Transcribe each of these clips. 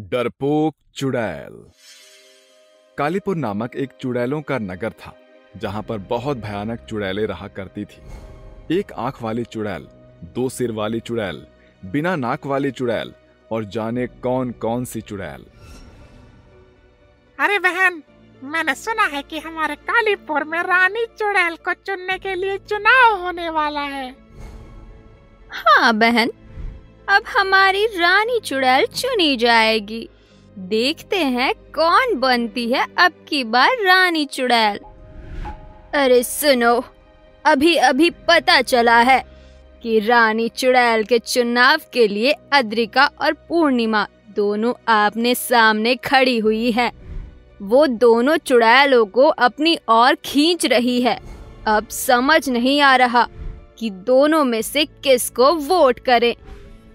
डरपोक चुड़ैल। कालीपुर नामक एक चुड़ैलों का नगर था जहां पर बहुत भयानक चुड़ैलें रहा करती थी। एक आंख वाली चुड़ैल, दो सिर वाली चुड़ैल, बिना नाक वाली चुड़ैल और जाने कौन कौन सी चुड़ैल। अरे बहन, मैंने सुना है कि हमारे कालीपुर में रानी चुड़ैल को चुनने के लिए चुनाव होने वाला है। हाँ बहन, अब हमारी रानी चुड़ैल चुनी जाएगी। देखते हैं कौन बनती है अब की बार रानी चुड़ैल। अरे सुनो, अभी अभी पता चला है कि रानी चुड़ैल के चुनाव के लिए अद्रिका और पूर्णिमा दोनों आमने सामने खड़ी हुई हैं। वो दोनों चुड़ैलों को अपनी ओर खींच रही है। अब समझ नहीं आ रहा कि दोनों में से किसको वोट करें।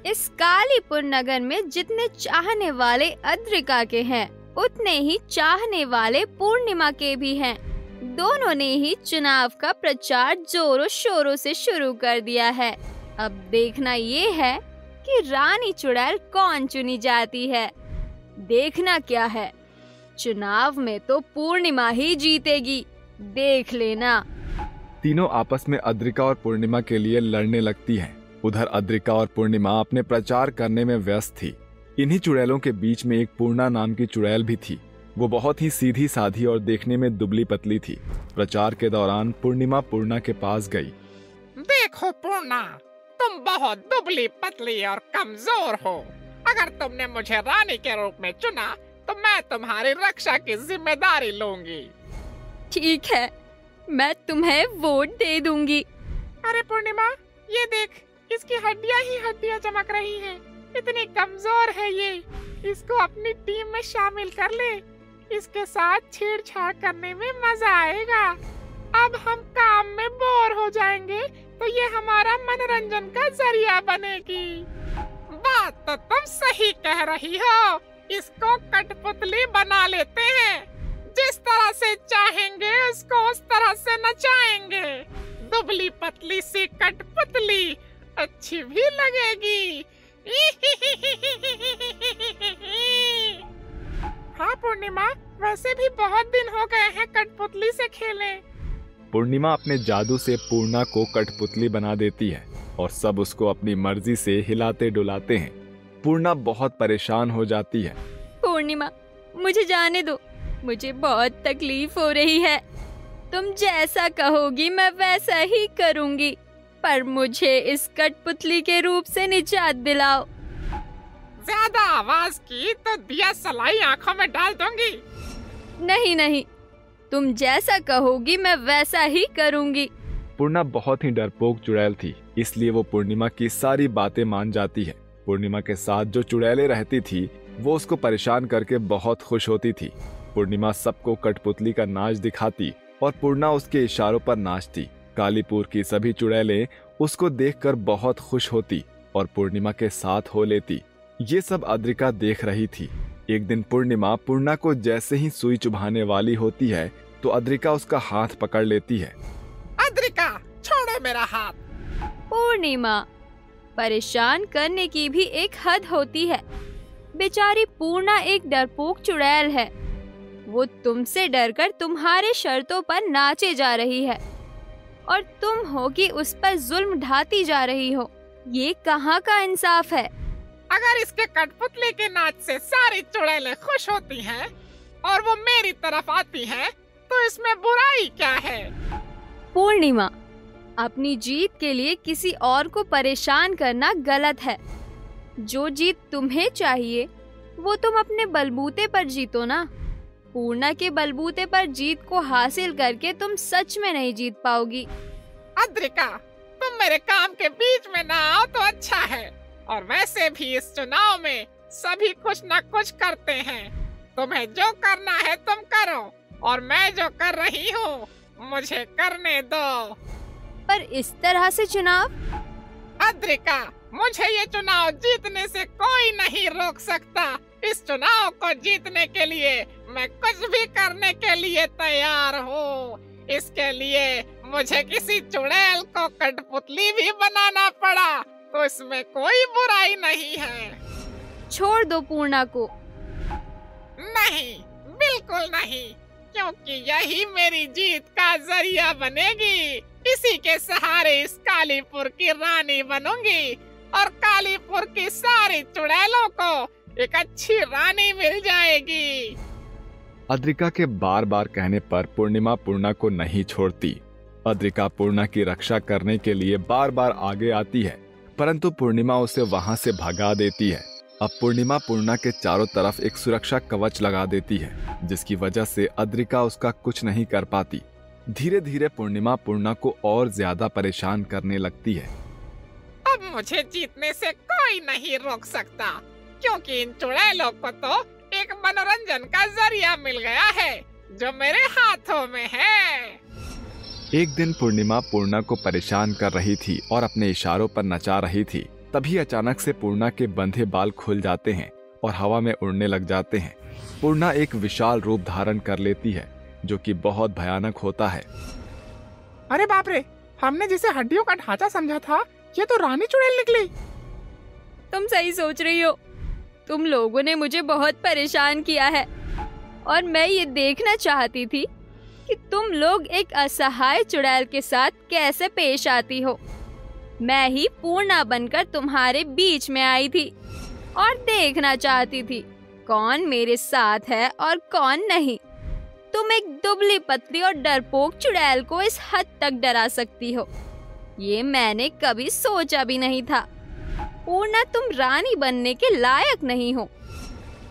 इस कालीपुर नगर में जितने चाहने वाले अद्रिका के हैं, उतने ही चाहने वाले पूर्णिमा के भी हैं। दोनों ने ही चुनाव का प्रचार जोरों शोरों से शुरू कर दिया है। अब देखना ये है कि रानी चुड़ैल कौन चुनी जाती है। देखना क्या है, चुनाव में तो पूर्णिमा ही जीतेगी, देख लेना। तीनों आपस में अद्रिका और पूर्णिमा के लिए लड़ने लगती हैं। उधर अद्रिका और पूर्णिमा अपने प्रचार करने में व्यस्त थी। इन्हीं चुड़ैलों के बीच में एक पूर्णा नाम की चुड़ैल भी थी। वो बहुत ही सीधी साधी और देखने में दुबली पतली थी। प्रचार के दौरान पूर्णिमा पूर्णा के पास गई। देखो पूर्णा, तुम बहुत दुबली पतली और कमजोर हो। अगर तुमने मुझे रानी के रूप में चुना तो मैं तुम्हारी रक्षा की जिम्मेदारी लूंगी। ठीक है, मैं तुम्हें वोट दे दूंगी। अरे पूर्णिमा, ये देख, इसकी हड्डियां ही हड्डियां चमक रही हैं। इतनी कमजोर है ये। इसको अपनी टीम में शामिल कर ले। इसके साथ छेड़छाड़ करने में मजा आएगा। अब हम काम में बोर हो जाएंगे तो ये हमारा मनोरंजन का जरिया बनेगी। बात तो तुम सही कह रही हो। इसको कठपुतली बना लेते हैं। जिस तरह से चाहेंगे उसको उस तरह से नचाएंगे। दुबली पतली सी कठपुतली अच्छी भी लगेगी। हाँ पूर्णिमा, वैसे भी बहुत दिन हो गए हैं कठपुतली से खेले। पूर्णिमा अपने जादू से पूर्णा को कठपुतली बना देती है और सब उसको अपनी मर्जी से हिलाते डुलाते हैं। पूर्णा बहुत परेशान हो जाती है। पूर्णिमा, मुझे जाने दो, मुझे बहुत तकलीफ हो रही है। तुम जैसा कहोगी मैं वैसा ही करूंगी, पर मुझे इस कठपुतली के रूप से निजात दिलाओ। ज्यादा आवाज की तो दिया सलाई आंखों में डाल दूंगी। नहीं नहीं, तुम जैसा कहोगी मैं वैसा ही करूंगी। पूर्णा बहुत ही डरपोक चुड़ैल थी, इसलिए वो पूर्णिमा की सारी बातें मान जाती है। पूर्णिमा के साथ जो चुड़ैलें रहती थी वो उसको परेशान करके बहुत खुश होती थी। पूर्णिमा सबको कठपुतली का नाच दिखाती और पूर्णा उसके इशारों पर नाचती। कालीपुर की सभी चुड़ैलें उसको देखकर बहुत खुश होती और पूर्णिमा के साथ हो लेती। ये सब अद्रिका देख रही थी। एक दिन पूर्णिमा पूर्णा को जैसे ही सुई चुभाने वाली होती है तो अद्रिका उसका हाथ पकड़ लेती है। अद्रिका, छोड़ो मेरा हाथ। पूर्णिमा, परेशान करने की भी एक हद होती है। बेचारी पूर्णा एक डरपोक चुड़ैल है। वो तुमसे डरकर तुम्हारे शर्तों पर नाचे जा रही है और तुम हो कि उस पर जुल्म ढाती जा रही हो। ये कहाँ का इंसाफ है। अगर इसके कठपुतली के नाच से सारी चुड़ैलें खुश होती हैं और वो मेरी तरफ आती हैं, तो इसमें बुराई क्या है। पूर्णिमा, अपनी जीत के लिए किसी और को परेशान करना गलत है। जो जीत तुम्हें चाहिए वो तुम अपने बलबूते पर जीतो ना। पूर्णा के बलबूते पर जीत को हासिल करके तुम सच में नहीं जीत पाओगी। अद्रिका, तुम मेरे काम के बीच में ना आओ तो अच्छा है। और वैसे भी इस चुनाव में सभी कुछ न कुछ करते हैं। तुम्हें जो करना है तुम करो और मैं जो कर रही हूँ मुझे करने दो। पर इस तरह से चुनाव। अद्रिका, मुझे ये चुनाव जीतने से कोई नहीं रोक सकता। इस चुनाव को जीतने के लिए मैं कुछ भी करने के लिए तैयार हूँ। इसके लिए मुझे किसी चुड़ैल को कठपुतली भी बनाना पड़ा तो इसमें कोई बुराई नहीं है। छोड़ दो पूर्णा को, नहीं, बिल्कुल नहीं, क्योंकि यही मेरी जीत का जरिया बनेगी। इसी के सहारे इस कालीपुर की रानी बनूंगी और कालीपुर की सारी चुड़ैलों को एक अच्छी रानी मिल जाएगी। अद्रिका के बार बार कहने पर पूर्णिमा पूर्णा को नहीं छोड़ती। अद्रिका पूर्णा की रक्षा करने के लिए बार बार आगे आती है, परंतु पूर्णिमा उसे वहां से भगा देती है। अब पूर्णिमा पूर्णा के चारों तरफ एक सुरक्षा कवच लगा देती है, जिसकी वजह से अद्रिका उसका कुछ नहीं कर पाती। धीरे धीरे पूर्णिमा पूर्णा को और ज्यादा परेशान करने लगती है। अब मुझे जीतने से कोई नहीं रोक सकता, क्योंकि इन चुड़ैलों को तो एक मनोरंजन का जरिया मिल गया है जो मेरे हाथों में है। एक दिन पूर्णिमा पूर्णा को परेशान कर रही थी और अपने इशारों पर नचा रही थी। तभी अचानक से पूर्णा के बंधे बाल खुल जाते हैं और हवा में उड़ने लग जाते हैं। पूर्णा एक विशाल रूप धारण कर लेती है, जो कि बहुत भयानक होता है। अरे बाप रे, हमने जिसे हड्डियों का ढांचा समझा था, ये तो रानी चुड़ैल निकली। तुम सही सोच रही हो। तुम लोगों ने मुझे बहुत परेशान किया है और मैं ये देखना चाहती थी कि तुम लोग एक असहाय चुड़ैल के साथ कैसे पेश आती हो। मैं ही पूर्णा बनकर तुम्हारे बीच में आई थी और देखना चाहती थी कौन मेरे साथ है और कौन नहीं। तुम एक दुबली पतली और डरपोक चुड़ैल को इस हद तक डरा सकती हो, ये मैंने कभी सोचा भी नहीं था। पूर्णा, तुम रानी बनने के लायक नहीं हो।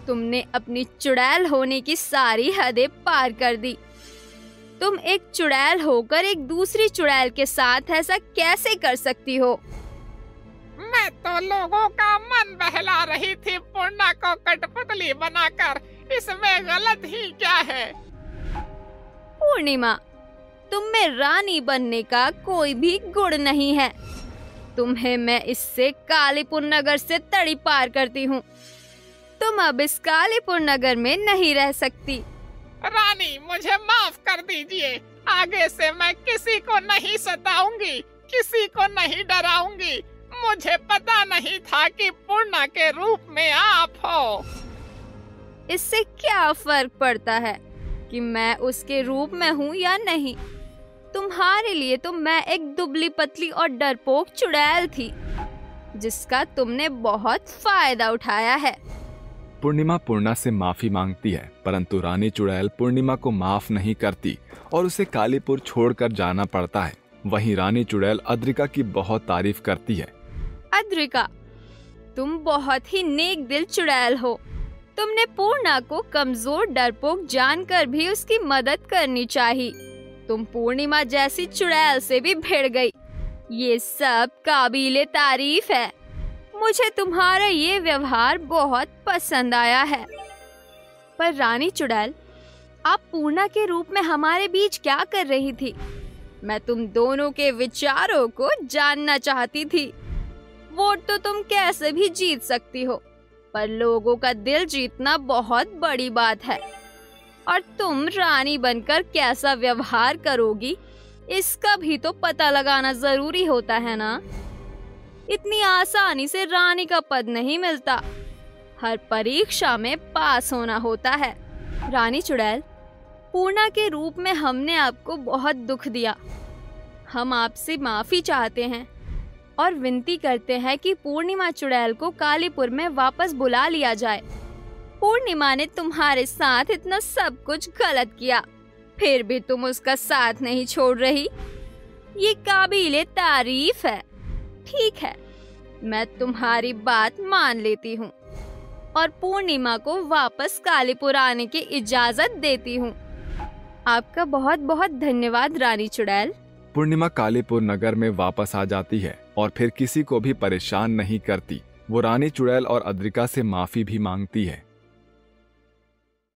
तुमने अपनी चुड़ैल होने की सारी हदें पार कर दी। तुम एक चुड़ैल होकर एक दूसरी चुड़ैल के साथ ऐसा कैसे कर सकती हो? मैं तो लोगों का मन बहला रही थी पूर्णा को कठपुतली बनाकर, इसमें गलत ही क्या है? पूर्णिमा, तुम में रानी बनने का कोई भी गुण नहीं है। तुम्हें मैं इससे कालीपुर नगर से तड़ी पार करती हूँ। तुम अब इस कालीपुर नगर में नहीं रह सकती। रानी, मुझे माफ कर दीजिए। आगे से मैं किसी को नहीं सताऊंगी, किसी को नहीं डराऊंगी। मुझे पता नहीं था कि पूर्णा के रूप में आप हो। इससे क्या फर्क पड़ता है कि मैं उसके रूप में हूँ या नहीं? तुम्हारे लिए तो मैं एक दुबली पतली और डरपोक चुड़ैल थी, जिसका तुमने बहुत फायदा उठाया है। पूर्णिमा पूर्णा से माफी मांगती है, परंतु रानी चुड़ैल पूर्णिमा को माफ नहीं करती और उसे कालीपुर छोड़कर जाना पड़ता है। वहीं रानी चुड़ैल अद्रिका की बहुत तारीफ करती है। अद्रिका, तुम बहुत ही नेक दिल चुड़ैल हो। तुमने पूर्णा को कमजोर डरपोक जानकर भी उसकी मदद करनी चाहिए। तुम पूर्णिमा जैसी चुड़ैल से भी भिड़ गई। ये सब काबिले तारीफ है। मुझे तुम्हारा ये व्यवहार बहुत पसंद आया है। पर रानी चुड़ैल, आप पूर्णा के रूप में हमारे बीच क्या कर रही थी? मैं तुम दोनों के विचारों को जानना चाहती थी। वोट तो तुम कैसे भी जीत सकती हो, पर लोगों का दिल जीतना बहुत बड़ी बात है। और तुम रानी बनकर कैसा व्यवहार करोगी, इसका भी तो पता लगाना जरूरी होता है ना। इतनी आसानी से रानी का पद नहीं मिलता। हर परीक्षा में पास होना होता है। रानी चुड़ैल, पूर्णा के रूप में हमने आपको बहुत दुख दिया। हम आपसे माफी चाहते हैं और विनती करते हैं कि पूर्णिमा चुड़ैल को कालीपुर में वापस बुला लिया जाए। पूर्णिमा ने तुम्हारे साथ इतना सब कुछ गलत किया, फिर भी तुम उसका साथ नहीं छोड़ रही। ये काबिले तारीफ है। ठीक है, मैं तुम्हारी बात मान लेती हूँ और पूर्णिमा को वापस कालीपुर आने की इजाजत देती हूँ। आपका बहुत बहुत धन्यवाद रानी चुड़ैल। पूर्णिमा कालीपुर नगर में वापस आ जाती है और फिर किसी को भी परेशान नहीं करती। वो रानी चुड़ैल और अद्रिका से माफी भी मांगती है।